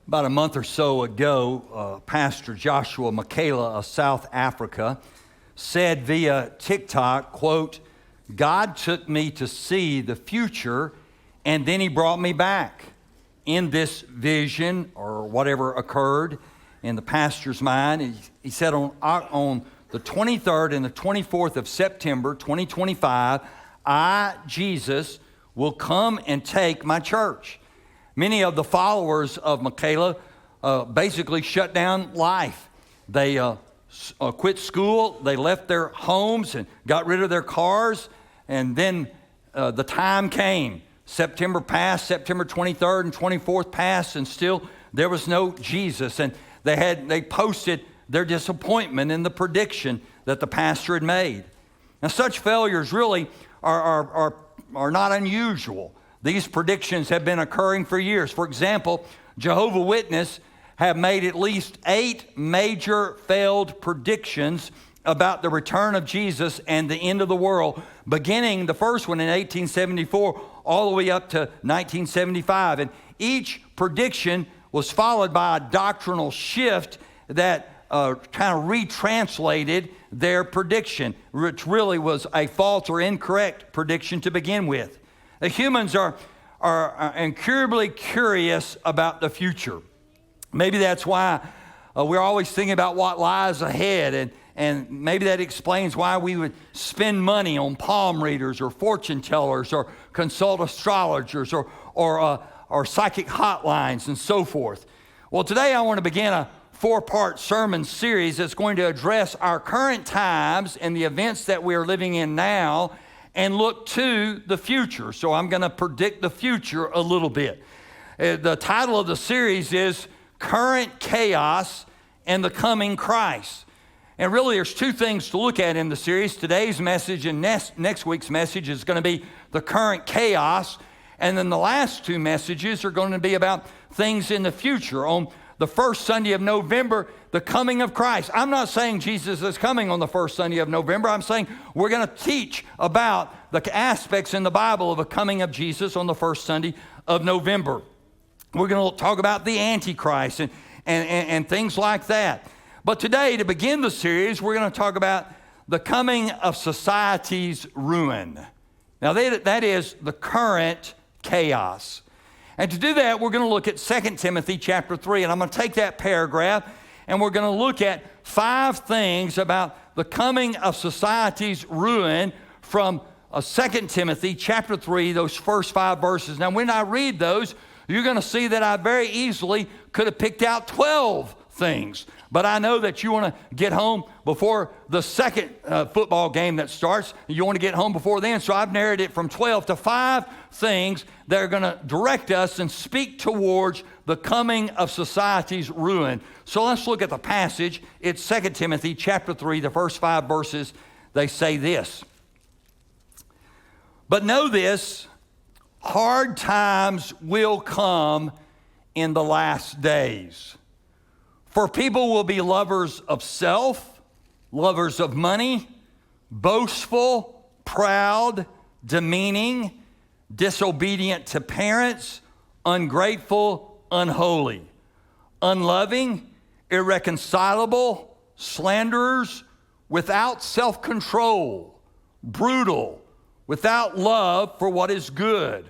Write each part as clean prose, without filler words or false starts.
About a month or so ago, Pastor Joshua Makela of South Africa said via TikTok, quote, "God took me to see the future and then he brought me back." In this vision or whatever occurred in the pastor's mind, he said on the 23rd and the 24th of September 2025, I, Jesus, will come and take my church. Many of the followers of Makela basically shut down life. They quit school, they left their homes and got rid of their cars, and then the time came. September passed, September 23rd and 24th passed, and still there was no Jesus. And they posted their disappointment in the prediction that the pastor had made. Now, such failures really are not unusual. These predictions have been occurring for years. For example, Jehovah's Witnesses have made at least 8 major failed predictions about the return of Jesus and the end of the world, beginning the first one in 1874 all the way up to 1975. And each prediction was followed by a doctrinal shift that kind of retranslated their prediction, which really was a false or incorrect prediction to begin with. The humans are incurably curious about the future. Maybe that's why we're always thinking about what lies ahead, and maybe that explains why we would spend money on palm readers or fortune tellers or consult astrologers or psychic hotlines and so forth. Well, today I want to begin a 4-part sermon series that's going to address our current times and the events that we are living in now and look to the future. So I'm going to predict the future a little bit. The title of the series is Current Chaos and the Coming Christ. And really there's 2 things to look at in the series. Today's message and next week's message is going to be the current chaos. And then the last 2 messages are going to be about things in the future. On the first Sunday of November, the coming of Christ. I'm not saying Jesus is coming on the first Sunday of November. I'm saying we're going to teach about the aspects in the Bible of a coming of Jesus on the first Sunday of November. We're going to talk about the Antichrist and things like that. But today, to begin the series, we're going to talk about the coming of society's ruin. Now, that is the current chaos. And to do that, we're going to look at 2 Timothy chapter 3. And I'm going to take that paragraph and we're going to look at 5 things about the coming of society's ruin from 2 Timothy chapter 3, those first 5 verses. Now, when I read those, you're going to see that I very easily could have picked out 12 things. But I know that you want to get home before the second football game that starts. You want to get home before then. So I've narrowed it from 12 to 5 things that are going to direct us and speak towards the coming of society's ruin. So let's look at the passage. It's 2 Timothy chapter 3, the first 5 verses. They say this. But know this, hard times will come in the last days. For people will be lovers of self, lovers of money, boastful, proud, demeaning, disobedient to parents, ungrateful, unholy, unloving, irreconcilable, slanderers, without self-control, brutal, without love for what is good,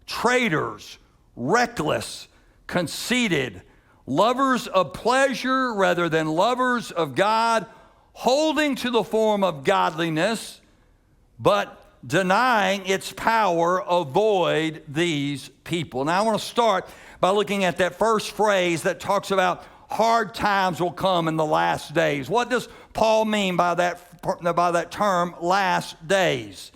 traitors, reckless, conceited, lovers of pleasure rather than lovers of God, holding to the form of godliness, but denying its power, avoid these people. Now I want to start by looking at that first phrase that talks about hard times will come in the last days. What does Paul mean by that term, last days?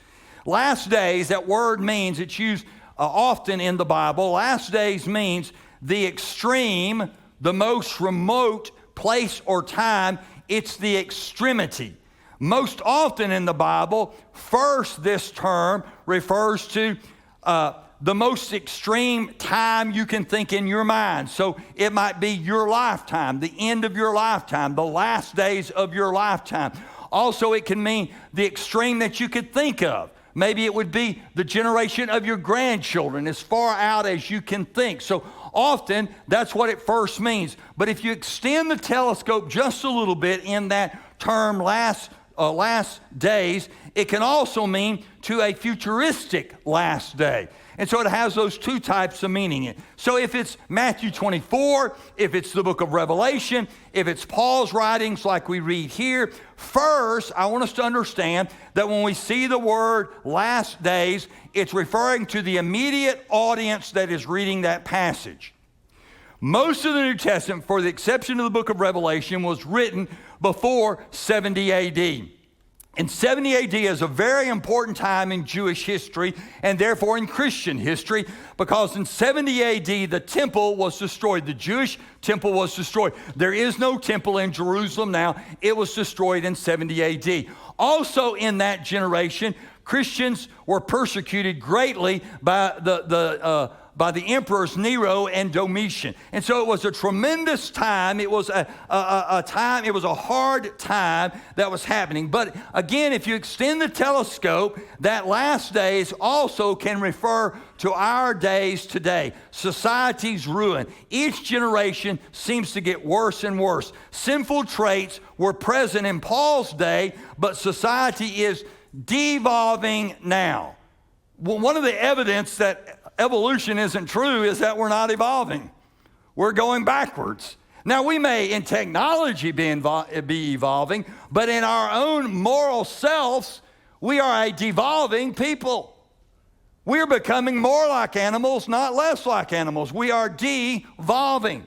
Last days, that word means, it's used often in the Bible. Last days means the extreme, the most remote place or time. It's the extremity. Most often in the Bible, first this term refers to the most extreme time you can think in your mind. So it might be your lifetime, the end of your lifetime, the last days of your lifetime. Also, it can mean the extreme that you could think of. Maybe it would be the generation of your grandchildren, as far out as you can think. So Often, that's what it first means. But if you extend the telescope just a little bit in that term, last days, it can also mean to a futuristic last day. And so it has those two types of meaning. So if it's Matthew 24, if it's the book of Revelation, if it's Paul's writings like we read here, first, I want us to understand that when we see the word last days, it's referring to the immediate audience that is reading that passage. Most of the New Testament, for the exception of the book of Revelation, was written before 70 A.D. And 70 A.D. is a very important time in Jewish history and therefore in Christian history, because in 70 A.D. the temple was destroyed. The Jewish temple was destroyed. There is no temple in Jerusalem now. It was destroyed in 70 A.D. Also in that generation, Christians were persecuted greatly by the emperors Nero and Domitian. And so it was a tremendous time. It was a hard time that was happening. But again, if you extend the telescope, that last days also can refer to our days today. Society's ruin. Each generation seems to get worse and worse. Sinful traits were present in Paul's day, but society is devolving now. Well, one of the evidence that evolution isn't true is that we're not evolving. We're going backwards. Now, we may in technology be evolving, but in our own moral selves, we are a devolving people. We're becoming more like animals, not less like animals. We are devolving.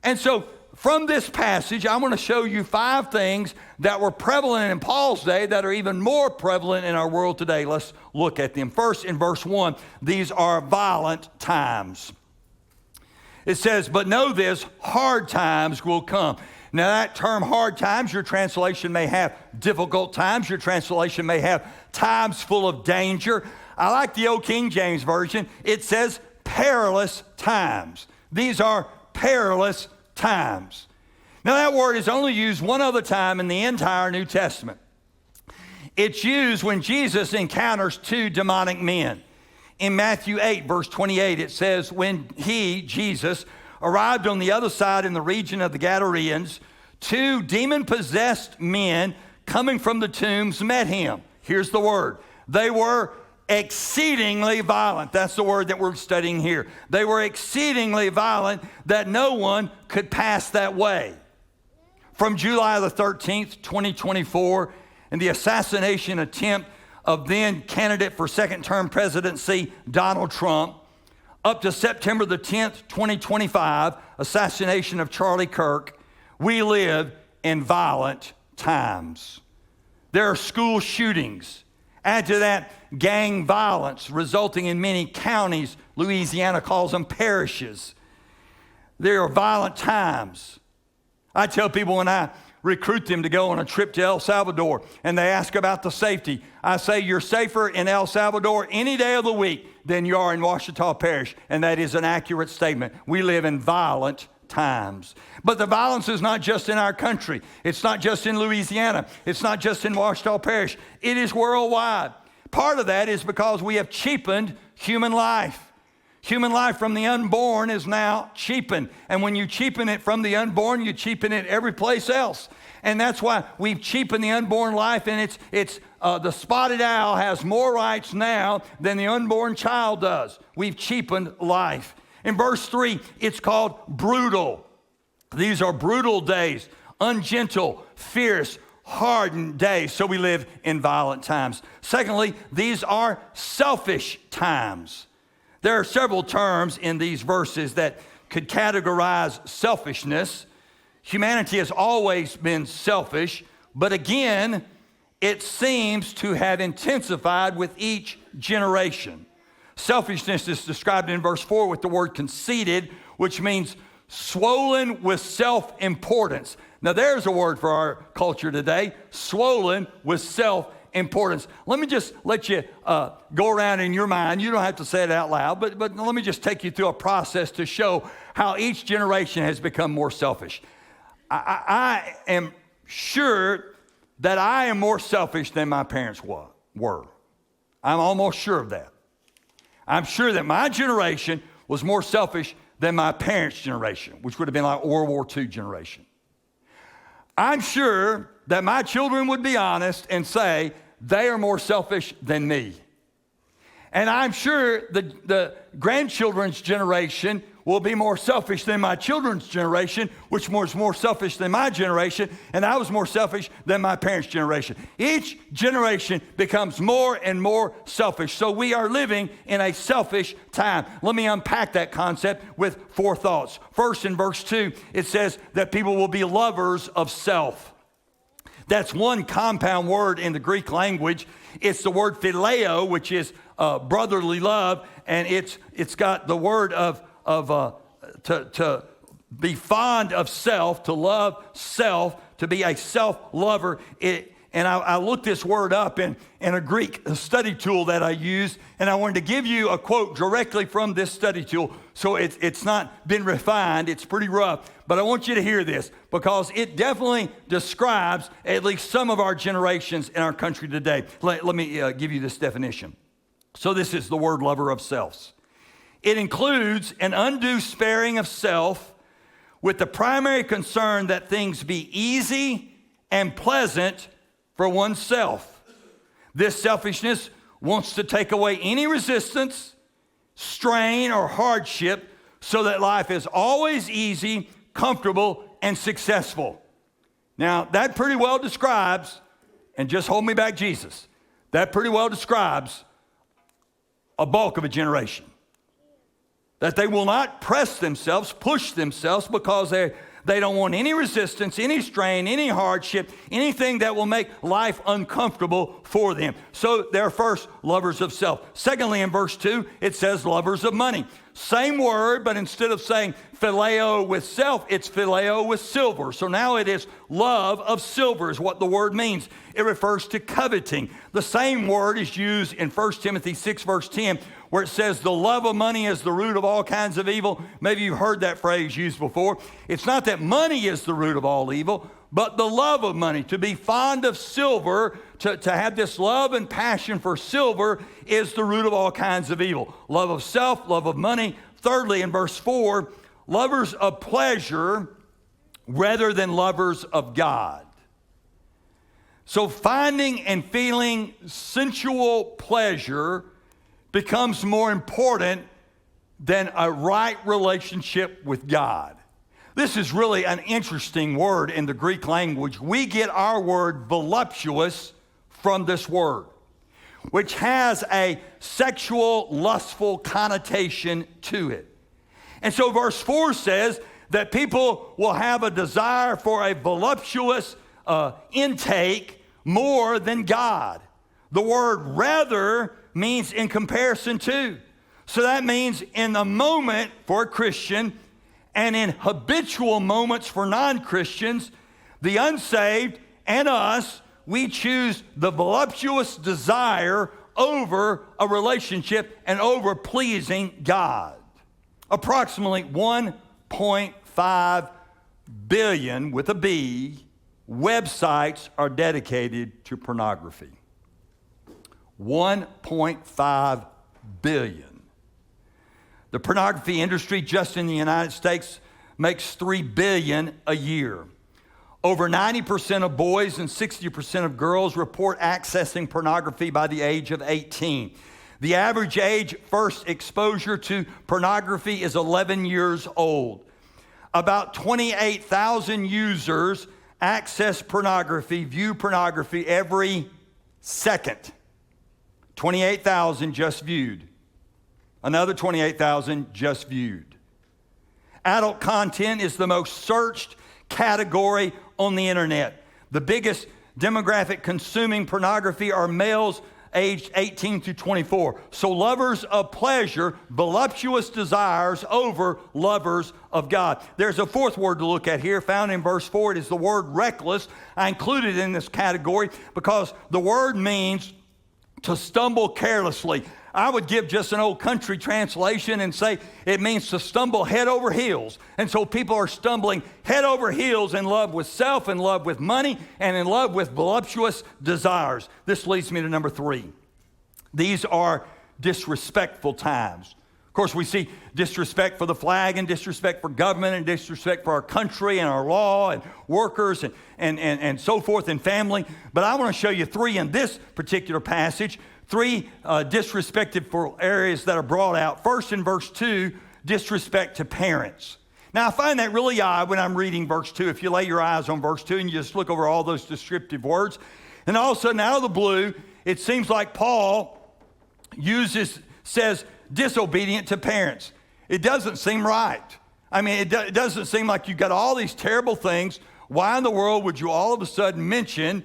And so, from this passage, I want to show you 5 things that were prevalent in Paul's day that are even more prevalent in our world today. Let's look at them. First, in verse 1, these are violent times. It says, "But know this, hard times will come." Now that term hard times, your translation may have difficult times. Your translation may have times full of danger. I like the old King James Version. It says perilous times. These are perilous times. Now that word is only used one other time in the entire New Testament. It's used when Jesus encounters 2 demonic men. In Matthew 8, verse 28, it says, when he, Jesus, arrived on the other side in the region of the Gadareans, 2 demon-possessed men coming from the tombs met him. Here's the word. They were exceedingly violent. That's the word that we're studying here. They were exceedingly violent that no one could pass that way. From July the 13th, 2024, and the assassination attempt of then candidate for second-term presidency, Donald Trump, up to September the 10th, 2025, assassination of Charlie Kirk, we live in violent times. There are school shootings. Add to that gang violence resulting in many counties. Louisiana calls them parishes. There are violent times. I tell people when I recruit them to go on a trip to El Salvador and they ask about the safety, I say you're safer in El Salvador any day of the week than you are in Ouachita Parish. And that is an accurate statement. We live in violent times. But the violence is not just in our country. It's not just in Louisiana. It's not just in Ouachita Parish. It is worldwide. Part of that is because we have cheapened human life. Human life from the unborn is now cheapened. And when you cheapen it from the unborn, you cheapen it every place else. And that's why we've cheapened the unborn life. And it's the spotted owl has more rights now than the unborn child does. We've cheapened life. In verse 3, it's called brutal. These are brutal days, ungentle, fierce, hardened days. So we live in violent times. Secondly, these are selfish times. There are several terms in these verses that could categorize selfishness. Humanity has always been selfish, but again, it seems to have intensified with each generation. Selfishness is described in verse 4 with the word conceited, which means swollen with self-importance. Now there's a word for our culture today, swollen with self-importance. Let me just let you go around in your mind. You don't have to say it out loud, but let me just take you through a process to show how each generation has become more selfish. I am sure that I am more selfish than my parents were. I'm almost sure of that. I'm sure that my generation was more selfish than my parents' generation, which would have been like World War II generation. I'm sure that my children would be honest and say they are more selfish than me. And I'm sure the grandchildren's generation will be more selfish than my children's generation, which was more selfish than my generation, and I was more selfish than my parents' generation. Each generation becomes more and more selfish. So we are living in a selfish time. Let me unpack that concept with 4 thoughts. First, in verse 2, it says that people will be lovers of self. That's one compound word in the Greek language. It's the word phileo, which is brotherly love, and it's got the word to be fond of self, to love self, to be a self-lover. And I looked this word up in a Greek study tool that I use, and I wanted to give you a quote directly from this study tool. So it's not been refined, it's pretty rough, but I want you to hear this because it definitely describes at least some of our generations in our country today. Let me give you this definition. So this is the word lover of selves. It includes an undue sparing of self with the primary concern that things be easy and pleasant for oneself. This selfishness wants to take away any resistance, strain, or hardship so that life is always easy, comfortable, and successful. Now, that pretty well describes, and just hold me back, Jesus, that pretty well describes a bulk of a generation. That they will not press themselves, push themselves because they don't want any resistance, any strain, any hardship, anything that will make life uncomfortable for them. So they're first lovers of self. Secondly, in verse 2, it says lovers of money. Same word, but instead of saying phileo with self, it's phileo with silver. So now it is love of silver is what the word means. It refers to coveting. The same word is used in 1 Timothy 6, verse 10, where it says the love of money is the root of all kinds of evil. Maybe you've heard that phrase used before. It's not that money is the root of all evil, but the love of money. To be fond of silver, to have this love and passion for silver is the root of all kinds of evil. Love of self, love of money. Thirdly, in verse 4, lovers of pleasure rather than lovers of God. So finding and feeling sensual pleasure becomes more important than a right relationship with God. This is really an interesting word in the Greek language. We get our word voluptuous from this word, which has a sexual, lustful connotation to it. And so verse 4 says that people will have a desire for a voluptuous intake more than God. The word rather means in comparison to. So that means in the moment for a Christian and in habitual moments for non-Christians, the unsaved and us, we choose the voluptuous desire over a relationship and over pleasing God. Approximately 1.5 billion, with a B, websites are dedicated to pornography. 1.5 billion. The pornography industry just in the United States makes $3 billion a year. Over 90% of boys and 60% of girls report accessing pornography by the age of 18. The average age first exposure to pornography is 11 years old. About 28,000 users access pornography, view pornography every second. 28,000 just viewed. Another 28,000 just viewed. Adult content is the most searched category on the internet. The biggest demographic consuming pornography are males aged 18 to 24. So lovers of pleasure, voluptuous desires over lovers of God. There's a fourth word to look at here found in verse 4. It is the word reckless. I included it in this category because the word means to stumble carelessly. I would give just an old country translation and say it means to stumble head over heels. And so people are stumbling head over heels in love with self, in love with money, and in love with voluptuous desires. This leads me to number 3. These are disrespectful times. course, we see disrespect for the flag and disrespect for government and disrespect for our country and our law and workers and so forth and family. But I want to show you three in this particular passage, three disrespectful areas that are brought out. First, in verse 2, disrespect to parents. Now, I find that really odd when I'm reading verse 2. If you lay your eyes on verse 2 and you just look over all those descriptive words, and all of a sudden, out of the blue, it seems like Paul says, disobedient to parents. It doesn't seem right. I mean, it doesn't seem like you've got all these terrible things. Why in the world would you all of a sudden mention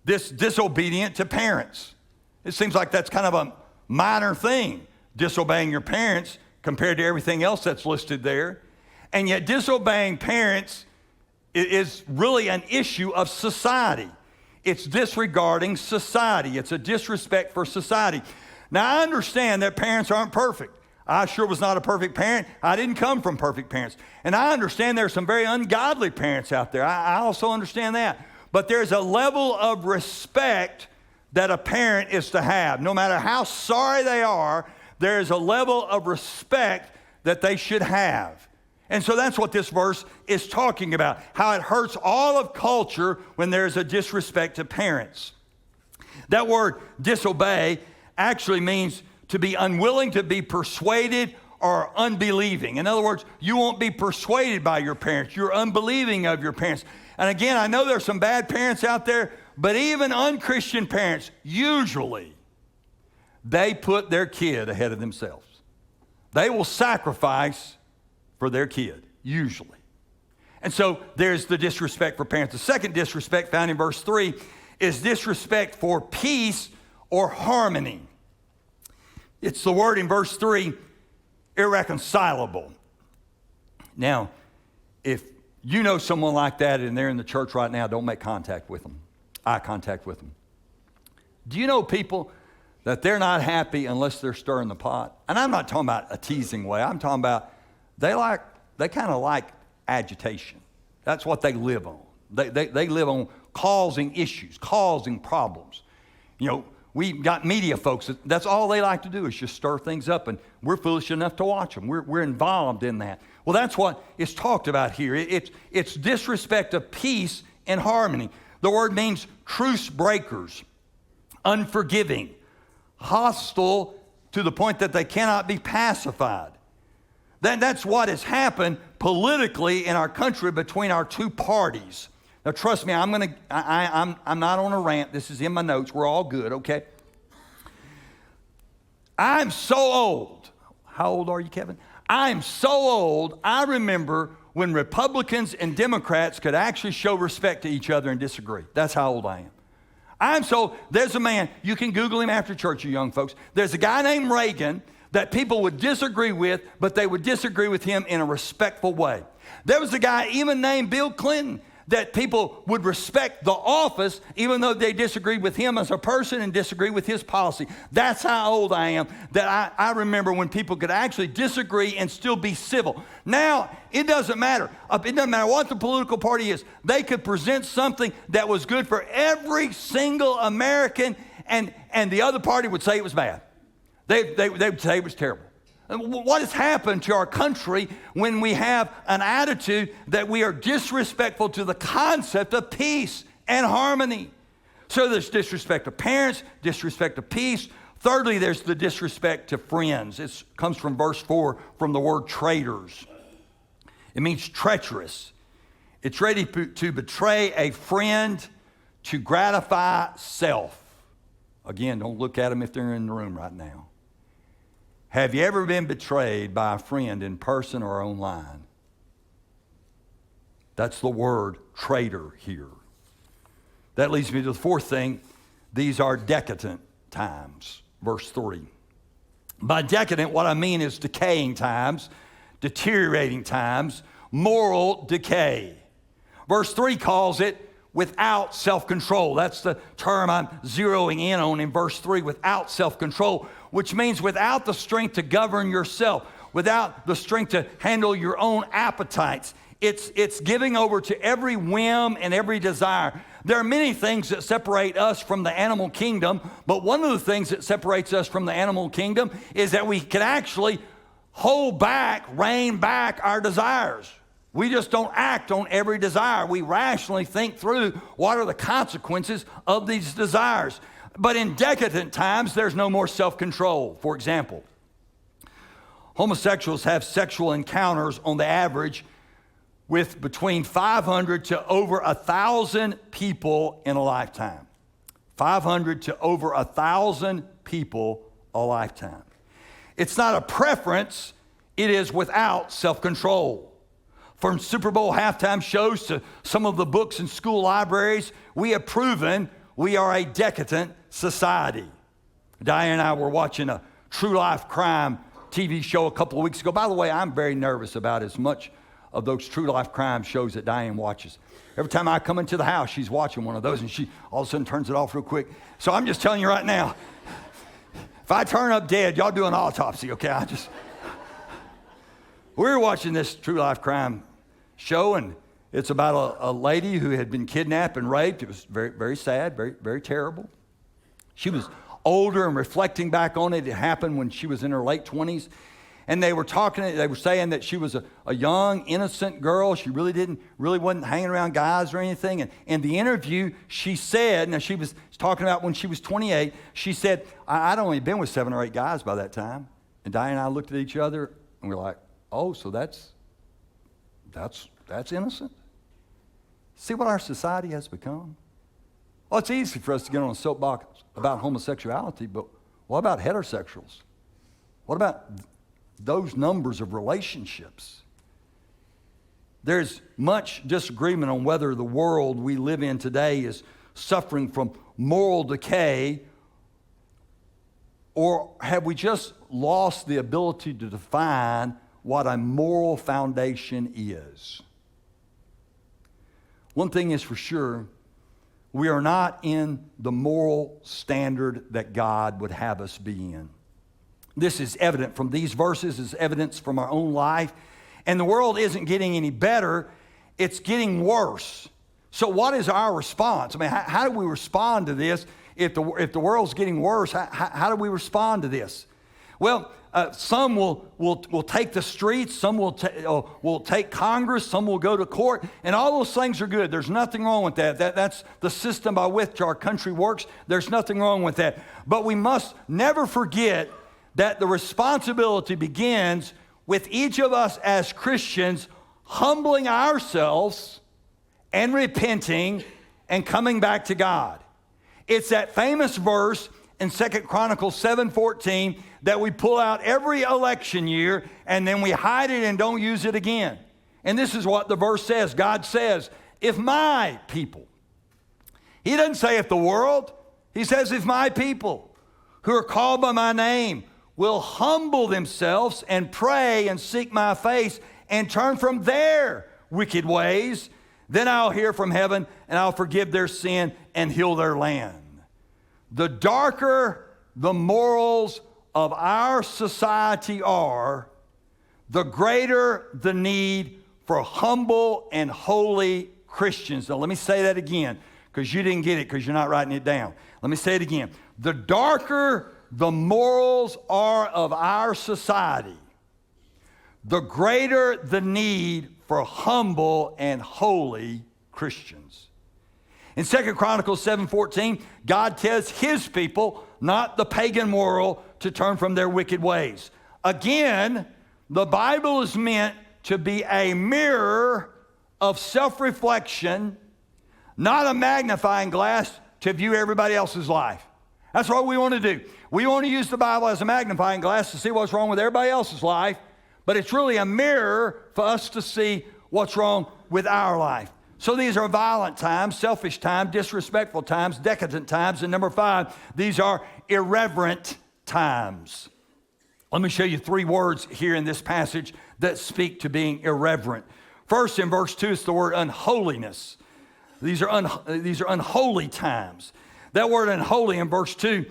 this disobedient to parents? It seems like that's kind of a minor thing, disobeying your parents compared to everything else that's listed there. And yet disobeying parents is really an issue of society. It's disregarding society. It's a disrespect for society. Now, I understand that parents aren't perfect. I sure was not a perfect parent. I didn't come from perfect parents. And I understand there are some very ungodly parents out there. I also understand that. But there's a level of respect that a parent is to have. No matter how sorry they are, there is a level of respect that they should have. And so that's what this verse is talking about, how it hurts all of culture when there's a disrespect to parents. That word disobey actually means to be unwilling to be persuaded or unbelieving. In other words, you won't be persuaded by your parents. You're unbelieving of your parents. And again, I know there's some bad parents out there, but even unchristian parents, usually, they put their kid ahead of themselves. They will sacrifice for their kid, usually. And so there's the disrespect for parents. The second disrespect found in verse 3 is disrespect for peace or harmony. It's the word in verse 3, irreconcilable. Now, if you know someone like that and they're in the church right now, don't make contact with them, eye contact with them. Do you know people that they're not happy unless they're stirring the pot? And I'm not talking about a teasing way. I'm talking about they kind of like agitation. That's what they live on. They live on causing issues, causing problems. You know, we got media folks, that's all they like to do is just stir things up, and we're foolish enough to watch them. We're involved in that. Well, that's what is talked about here. It's disrespect of peace and harmony. The word means truce breakers, unforgiving, hostile to the point that they cannot be pacified. That's what has happened politically in our country between our two parties. Now, trust me, I'm not on a rant. This is in my notes. We're all good, okay? I'm so old. How old are you, Kevin? I'm so old, I remember when Republicans and Democrats could actually show respect to each other and disagree. That's how old I am. There's a man, you can Google him after church, you young folks. There's a guy named Reagan that people would disagree with, but they would disagree with him in a respectful way. There was a guy even named Bill Clinton that people would respect the office even though they disagreed with him as a person and disagreed with his policy. That's how old I am, that I remember when people could actually disagree and still be civil. Now, it doesn't matter. It doesn't matter what the political party is. They could present something that was good for every single American, and the other party would say it was bad. They would say it was terrible. What has happened to our country when we have an attitude that we are disrespectful to the concept of peace and harmony? So there's disrespect to parents, disrespect to peace. Thirdly, there's the disrespect to friends. It comes from verse 4 from the word traitors. It means treacherous. It's ready to betray a friend to gratify self. Again, don't look at them if they're in the room right now. Have you ever been betrayed by a friend in person or online? That's the word traitor here. That leads me to the fourth thing. These are decadent times. Verse 3. By decadent, what I mean is decaying times, deteriorating times, moral decay. Verse 3 calls it without self-control. That's the term I'm zeroing in on in verse 3, without self-control, which means without the strength to govern yourself, without the strength to handle your own appetites. It's giving over to every whim and every desire. There are many things that separate us from the animal kingdom, but one of the things that separates us from the animal kingdom is that we can actually hold back, rein back our desires. We just don't act on every desire. We rationally think through what are the consequences of these desires. But in decadent times, there's no more self-control. For example, homosexuals have sexual encounters on the average with between 500 to over 1,000 people in a lifetime. 500 to over 1,000 people a lifetime. It's not a preference, it is without self-control. From Super Bowl halftime shows to some of the books in school libraries, we have proven we are a decadent society. Diane and I were watching a true life crime TV show a couple of weeks ago. By the way, I'm very nervous about as much of those true life crime shows that Diane watches. Every time I come into the house, she's watching one of those, and she all of a sudden turns it off real quick. So I'm just telling you right now, if I turn up dead, y'all do an autopsy, okay? We were watching this true life crime show, and it's about a lady who had been kidnapped and raped. It was very, very sad, very, very terrible. She was older, and reflecting back on it, it happened when she was in her late 20s. And they were saying that she was a young, innocent girl. She really wasn't hanging around guys or anything. And in the interview, she said, now she was talking about when she was 28, she said, I'd only been with 7 or 8 guys by that time. And Diane and I looked at each other, and we're like, oh, so that's innocent? See what our society has become? Well, it's easy for us to get on a soapbox about homosexuality, but what about heterosexuals? What about those numbers of relationships? There's much disagreement on whether the world we live in today is suffering from moral decay, or have we just lost the ability to define what a moral foundation is? One thing is for sure, we are not in the moral standard that God would have us be in. This is evident from these verses, is evidence from our own life. And the world isn't getting any better, it's getting worse. So what is our response? I mean, how do we respond to this? If the world's getting worse, how do we respond to this? Well, some will take the streets, some will take Congress, some will go to court, and all those things are good. There's nothing wrong with that. That's the system by which our country works. There's nothing wrong with that. But we must never forget that the responsibility begins with each of us as Christians humbling ourselves and repenting and coming back to God. It's that famous verse in 2 Chronicles 7:14 that we pull out every election year and then we hide it and don't use it again. And this is what the verse says. God says, if my people, he doesn't say if the world, he says if my people who are called by my name will humble themselves and pray and seek my face and turn from their wicked ways, then I'll hear from heaven and I'll forgive their sin and heal their land. The darker the morals of our society are, the greater the need for humble and holy Christians. Now let me say that again, because you didn't get it because you're not writing it down. Let me say it again. The darker the morals are of our society, the greater the need for humble and holy Christians. In 2 Chronicles 7:14, God tells his people, not the pagan world, to turn from their wicked ways. Again, the Bible is meant to be a mirror of self-reflection, not a magnifying glass to view everybody else's life. That's what we want to do. We want to use the Bible as a magnifying glass to see what's wrong with everybody else's life, but it's really a mirror for us to see what's wrong with our life. So these are violent times, selfish times, disrespectful times, decadent times, and number 5, these are irreverent times. Let me show you 3 words here in this passage that speak to being irreverent. First, in verse 2, it's the word unholiness. These are unholy times. That word unholy in verse 2,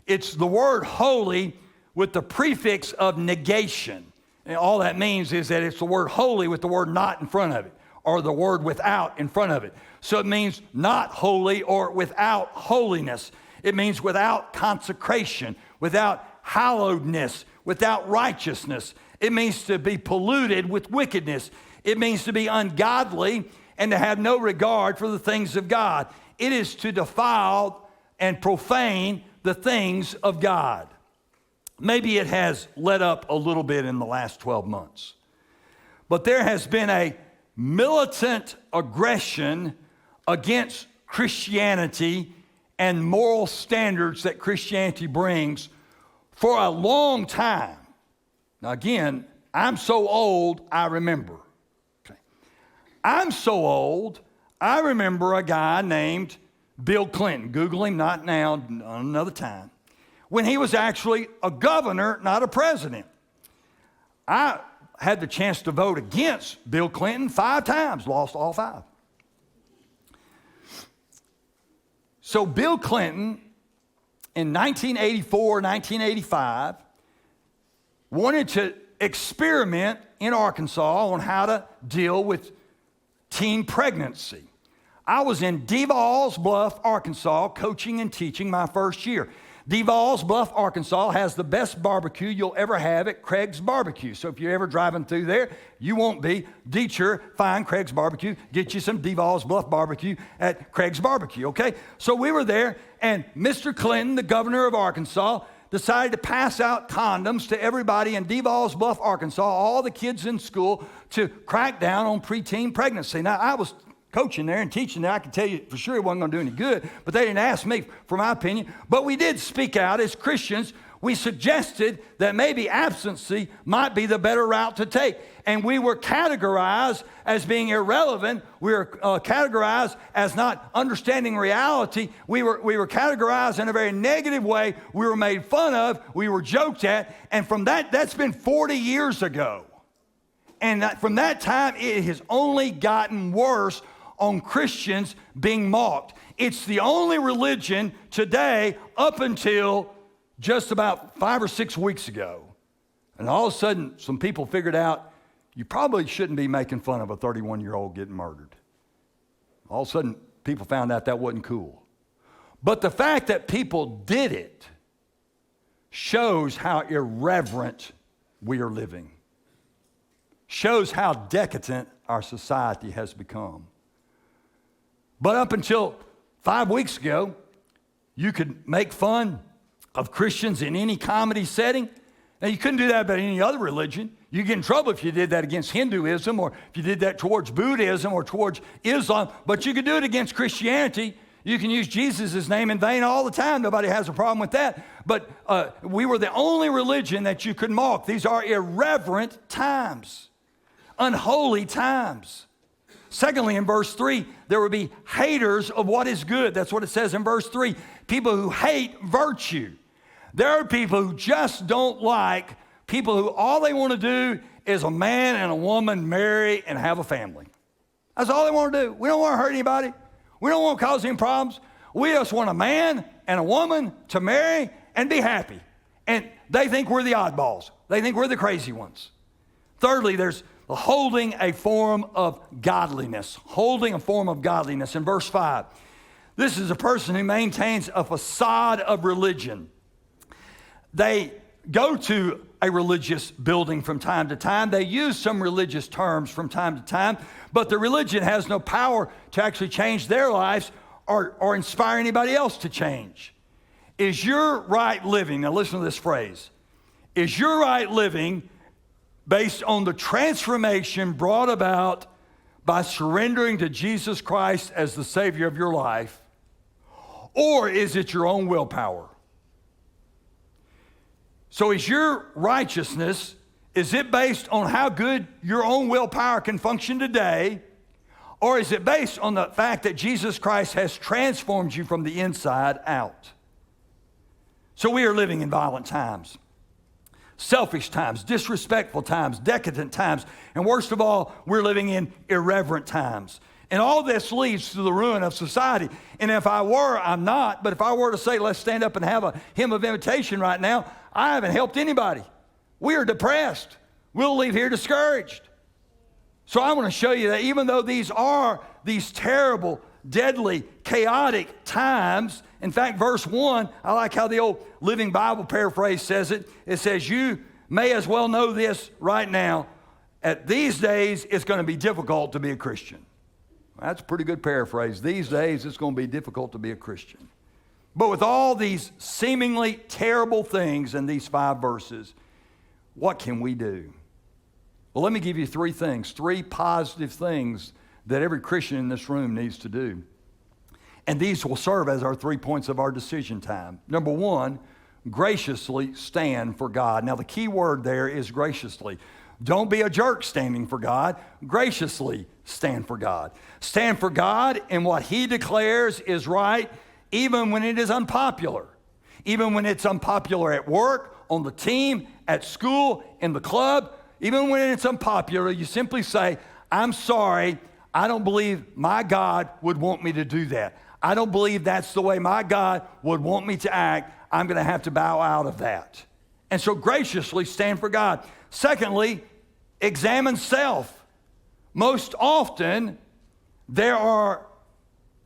it's the word holy with the prefix of negation. And all that means is that it's the word holy with the word not in front of it, or the word without in front of it. So it means not holy or without holiness. It means without consecration, without hallowedness, without righteousness. It means to be polluted with wickedness. It means to be ungodly and to have no regard for the things of God. It is to defile and profane the things of God. Maybe it has let up a little bit in the last 12 months. But there has been a militant aggression against Christianity and moral standards that Christianity brings for a long time. Now again, I'm so old, I remember. Okay. I'm so old, I remember a guy named Bill Clinton. Google him, not now, another time. When he was actually a governor, not a president. I had the chance to vote against Bill Clinton 5 times, lost all 5. So Bill Clinton, in 1984, 1985, wanted to experiment in Arkansas on how to deal with teen pregnancy. I was in Devall's Bluff, Arkansas, coaching and teaching my first year. Devall's Bluff, Arkansas has the best barbecue you'll ever have at Craig's Barbecue. So if you're ever driving through there, you won't be. Detour, find Craig's Barbecue, get you some Devall's Bluff barbecue at Craig's Barbecue, okay? So we were there, and Mr. Clinton, the governor of Arkansas, decided to pass out condoms to everybody in Devall's Bluff, Arkansas, all the kids in school, to crack down on preteen pregnancy. Now, I was coaching there and teaching there. I can tell you for sure it wasn't going to do any good, but they didn't ask me for my opinion. But we did speak out as Christians. We suggested that maybe abstinency might be the better route to take. And we were categorized as being irrelevant. We were categorized as not understanding reality. We were categorized in a very negative way. We were made fun of. We were joked at. And from that's been 40 years ago. And from that time, it has only gotten worse on Christians being mocked. It's the only religion today up until just about 5 or 6 weeks ago. And all of a sudden, some people figured out you probably shouldn't be making fun of a 31-year-old getting murdered. All of a sudden, people found out that wasn't cool. But the fact that people did it shows how irreverent we are living. Shows how decadent our society has become. But up until 5 weeks ago, you could make fun of Christians in any comedy setting. Now, you couldn't do that about any other religion. You get in trouble if you did that against Hinduism, or if you did that towards Buddhism or towards Islam, but you could do it against Christianity. You can use Jesus' name in vain all the time. Nobody has a problem with that. But we were the only religion that you could mock. These are irreverent times, unholy times. Secondly, in verse 3, there will be haters of what is good. That's what it says in verse 3. People who hate virtue. There are people who just don't like people who all they want to do is a man and a woman marry and have a family. That's all they want to do. We don't want to hurt anybody. We don't want to cause any problems. We just want a man and a woman to marry and be happy. And they think we're the oddballs. They think we're the crazy ones. Thirdly, there's holding a form of godliness. Holding a form of godliness. In verse 5, this is a person who maintains a facade of religion. They go to a religious building from time to time. They use some religious terms from time to time, but the religion has no power to actually change their lives or inspire anybody else to change. Is your right living, now listen to this phrase, is your right living based on the transformation brought about by surrendering to Jesus Christ as the Savior of your life, or is it your own willpower? So is your righteousness, is it based on how good your own willpower can function today, or is it based on the fact that Jesus Christ has transformed you from the inside out? So we are living in violent times. Selfish times, disrespectful times, decadent times, and worst of all, we're living in irreverent times. And all this leads to the ruin of society. And if I were, I'm not, but if I were to say, let's stand up and have a hymn of invitation right now, I haven't helped anybody. We are depressed. We'll leave here discouraged. So I want to show you that even though these are these terrible, deadly, chaotic times, in fact, verse 1, I like how the old Living Bible paraphrase says it. It says, you may as well know this right now. At these days, it's going to be difficult to be a Christian. That's a pretty good paraphrase. These days, it's going to be difficult to be a Christian. But with all these seemingly terrible things in these 5 verses, what can we do? Well, let me give you 3 things, 3 positive things that every Christian in this room needs to do. And these will serve as our 3 points of our decision time. Number 1, graciously stand for God. Now, the key word there is graciously. Don't be a jerk standing for God. Graciously stand for God. Stand for God in what He declares is right, even when it is unpopular. Even when it's unpopular at work, on the team, at school, in the club. Even when it's unpopular, you simply say, I'm sorry, I don't believe my God would want me to do that. I don't believe that's the way my God would want me to act. I'm going to have to bow out of that. And so graciously stand for God. Secondly, examine self. Most often, there are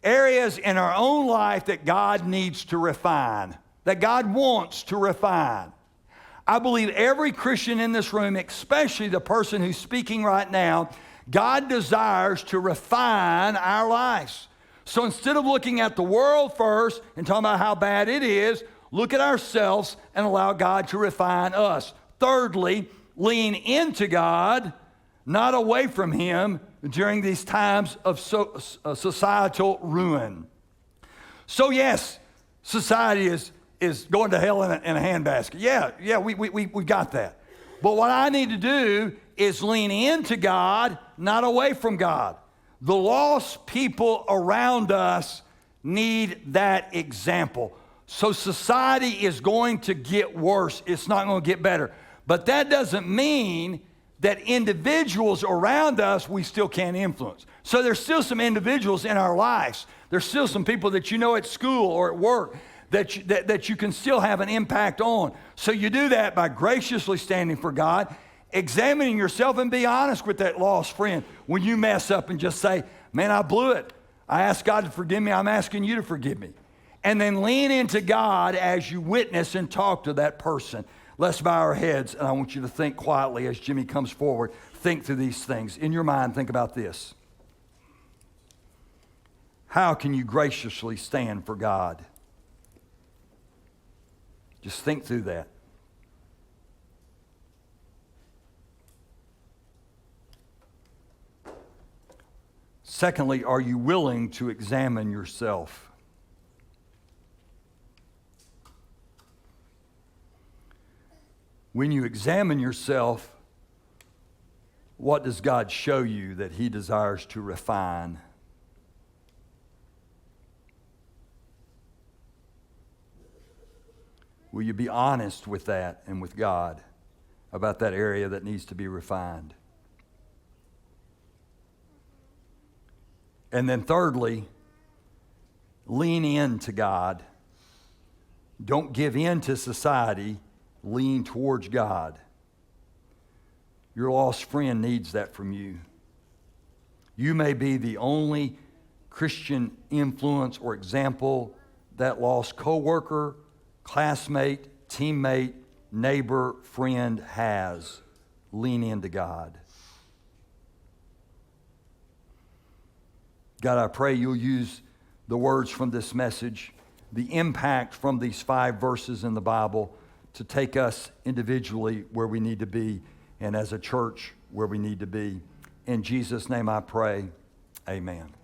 areas in our own life that God needs to refine, that God wants to refine. I believe every Christian in this room, especially the person who's speaking right now, God desires to refine our lives. So instead of looking at the world first and talking about how bad it is, look at ourselves and allow God to refine us. Thirdly, lean into God, not away from Him during these times of societal ruin. So yes, society is going to hell in a handbasket. Yeah, we got that. But what I need to do is lean into God, not away from God. The lost people around us need that example. So society is going to get worse. It's not going to get better. But that doesn't mean that individuals around us we still can't influence. So there's still some individuals in our lives. There's still some people that you know at school or at work that you can still have an impact on. So you do that by graciously standing for God, examining yourself, and be honest with that lost friend. When you mess up and just say, man, I blew it. I asked God to forgive me. I'm asking you to forgive me. And then lean into God as you witness and talk to that person. Let's bow our heads, and I want you to think quietly as Jimmy comes forward. Think through these things. In your mind, think about this. How can you graciously stand for God? Just think through that. Secondly, are you willing to examine yourself? When you examine yourself, what does God show you that He desires to refine? Will you be honest with that and with God about that area that needs to be refined? And then thirdly, lean in to God. Don't give in to society. Lean towards God. Your lost friend needs that from you. You may be the only Christian influence or example that lost coworker, classmate, teammate, neighbor, friend has. Lean into God. God, I pray you'll use the words from this message, the impact from these 5 verses in the Bible, to take us individually where we need to be, and as a church where we need to be. In Jesus' name I pray, amen.